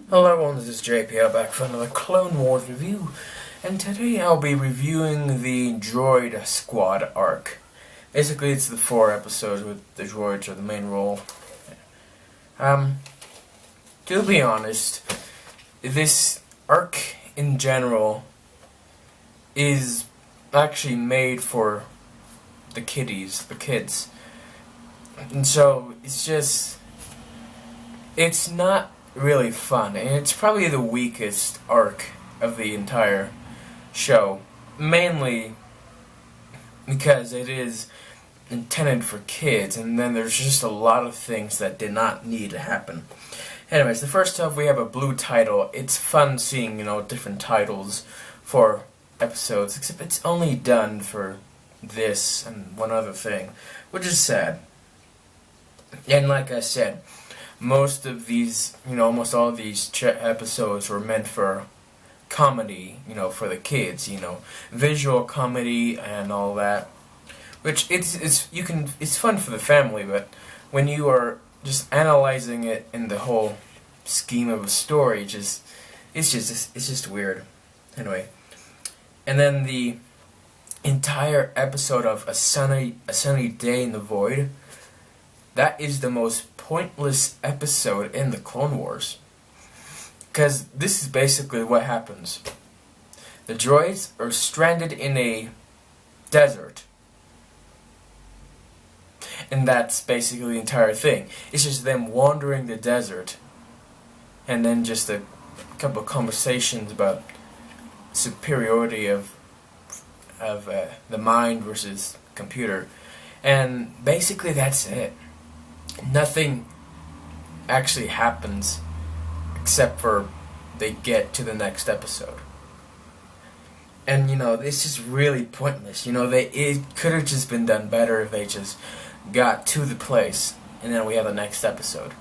Hello everyone, this is JPL back for another Clone Wars review, and today I'll be reviewing the Droid Squad arc. Basically, it's the 4 episodes with the droids are the main role. To be honest, this arc in general is actually made for the kids. And so, it's not really fun, and it's probably the weakest arc of the entire show, mainly because it is intended for kids, and then there's just a lot of things that did not need to happen. Anyways, the first off, we have a blue title. It's fun seeing, different titles for episodes, except it's only done for this and one other thing, which is sad. And like I said, most of these, almost all of these episodes were meant for comedy, for the kids, visual comedy and all that. Which it's fun for the family, but when you are just analyzing it in the whole scheme of a story, it's just weird. Anyway, and then the entire episode of a sunny day in the void. That is the most pointless episode in the Clone Wars. Because this is basically what happens. The droids are stranded in a desert. And that's basically the entire thing. It's just them wandering the desert. And then just a couple of conversations about superiority of the mind versus computer. And basically that's it. Nothing actually happens except for they get to the next episode. And this is really pointless. It could have just been done better if they just got to the place and then we have the next episode.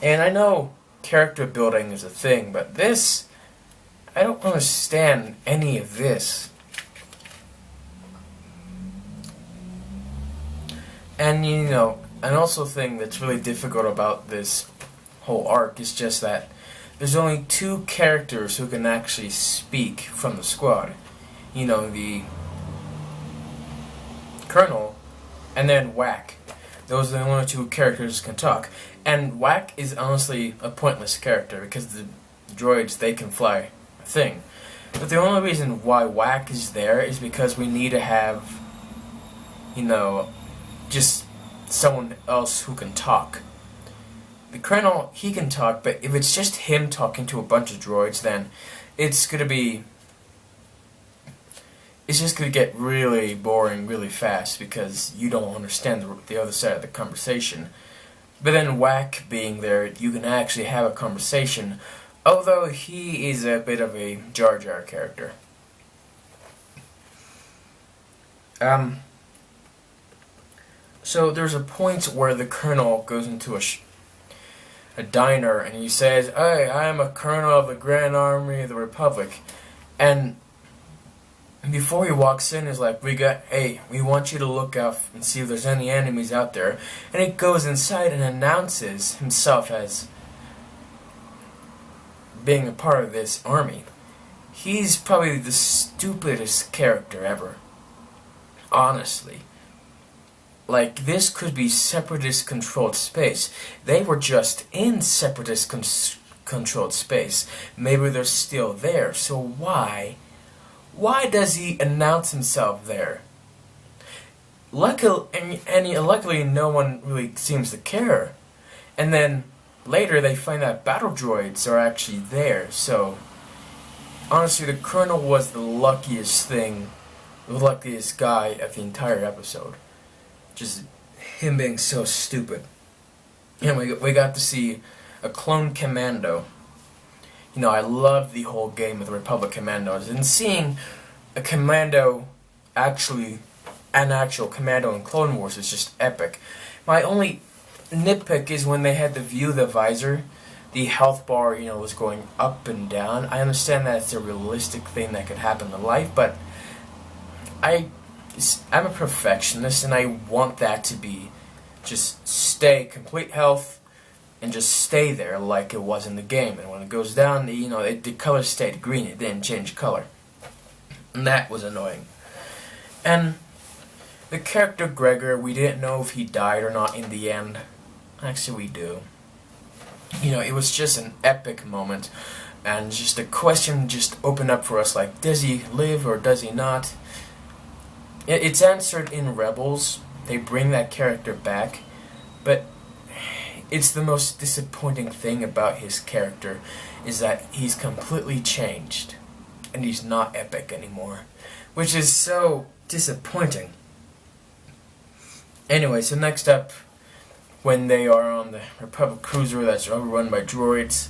And I know character building is a thing, but I don't understand any of this. And an also thing that's really difficult about this whole arc is just that there's only 2 characters who can actually speak from the squad. The Colonel and then Whack. Those are the only 2 characters who can talk. And Whack is honestly a pointless character because the droids, they can fly a thing. But the only reason why Whack is there is because we need to have, just someone else who can talk. The Colonel, he can talk, but if it's just him talking to a bunch of droids, then it's just gonna get really boring really fast because you don't understand the other side of the conversation. But then Whack being there, you can actually have a conversation, although he is a bit of a Jar Jar character. So there's a point where the Colonel goes into a diner and he says, "Hey, I am a Colonel of the Grand Army of the Republic." And before he walks in, he's like, we want you to look out and see if there's any enemies out there. And he goes inside and announces himself as being a part of this army. He's probably the stupidest character ever. Honestly. Like, this could be separatist-controlled space. They were just in separatist-controlled space. Maybe they're still there. So why does he announce himself there? Luckily, no one really seems to care. And then later, they find out battle droids are actually there. So honestly, the Colonel was the luckiest guy of the entire episode. Just him being so stupid. And we got to see a clone commando. I love the whole game of the Republic Commandos, and seeing a commando an actual commando in Clone Wars is just epic. My only nitpick is when they had to view the visor, the health bar, was going up and down. I understand that it's a realistic thing that could happen in life, but I'm a perfectionist, and I want that to be just stay complete health, and just stay there like it was in the game. And when it goes down, the color stayed green. It didn't change color. And that was annoying. And the character Gregor, we didn't know if he died or not in the end. Actually, we do. It was just an epic moment. And just the question just opened up for us, like, does he live or does he not? It's answered in Rebels. They bring that character back. But it's the most disappointing thing about his character is that he's completely changed. And he's not epic anymore. Which is so disappointing. Anyway, so next up, when they are on the Republic cruiser that's overrun by droids,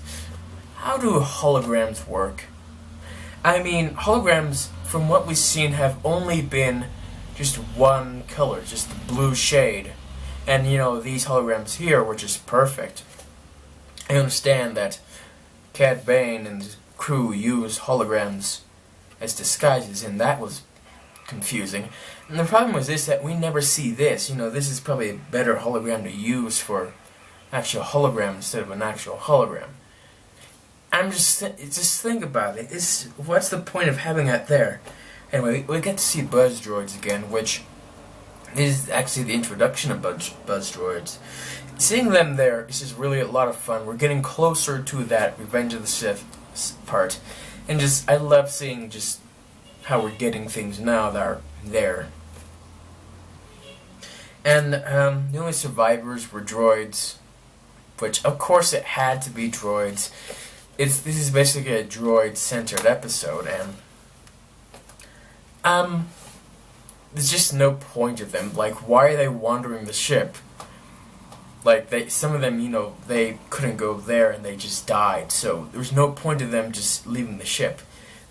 how do holograms work? I mean, holograms, from what we've seen, have only been just one color, just the blue shade. And, these holograms here were just perfect. I understand that Cad Bane and his crew used holograms as disguises, and that was confusing. And the problem was this, that we never see this. This is probably a better hologram to use for actual hologram instead of an actual hologram. I'm just think about it. What's the point of having that there? Anyway, we get to see Buzz Droids again, which is actually the introduction of Buzz Droids. Seeing them there is just really a lot of fun. We're getting closer to that Revenge of the Sith part, and I love seeing just how we're getting things now that are there. And the only survivors were droids, which of course it had to be droids. This is basically a droid-centered episode, and there's just no point of them. Like, why are they wandering the ship? Like, some of them, they couldn't go there and they just died. So there was no point of them just leaving the ship.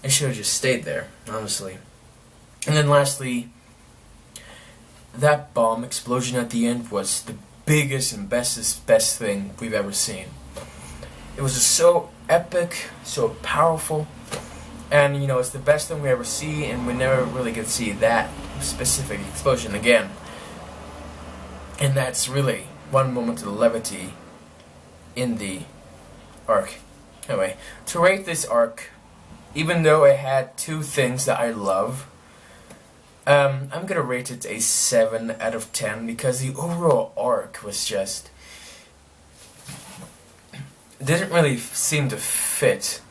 They should have just stayed there, honestly. And then lastly, that bomb explosion at the end was the biggest and best thing we've ever seen. It was just so epic, so powerful, and it's the best thing we ever see, and we never really get to see that specific explosion again. And that's really one moment of levity in the arc. Anyway, to rate this arc, even though it had two things that I love, I'm gonna rate it a 7 out of 10 because the overall arc was just didn't really seem to fit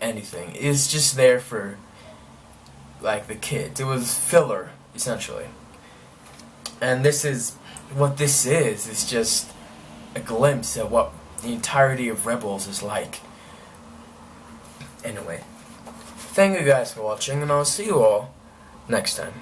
anything. It's just there for like the kids. It was filler essentially, and this is what this is. It's just a glimpse at what the entirety of Rebels is like. Anyway, thank you guys for watching, and I'll see you all next time.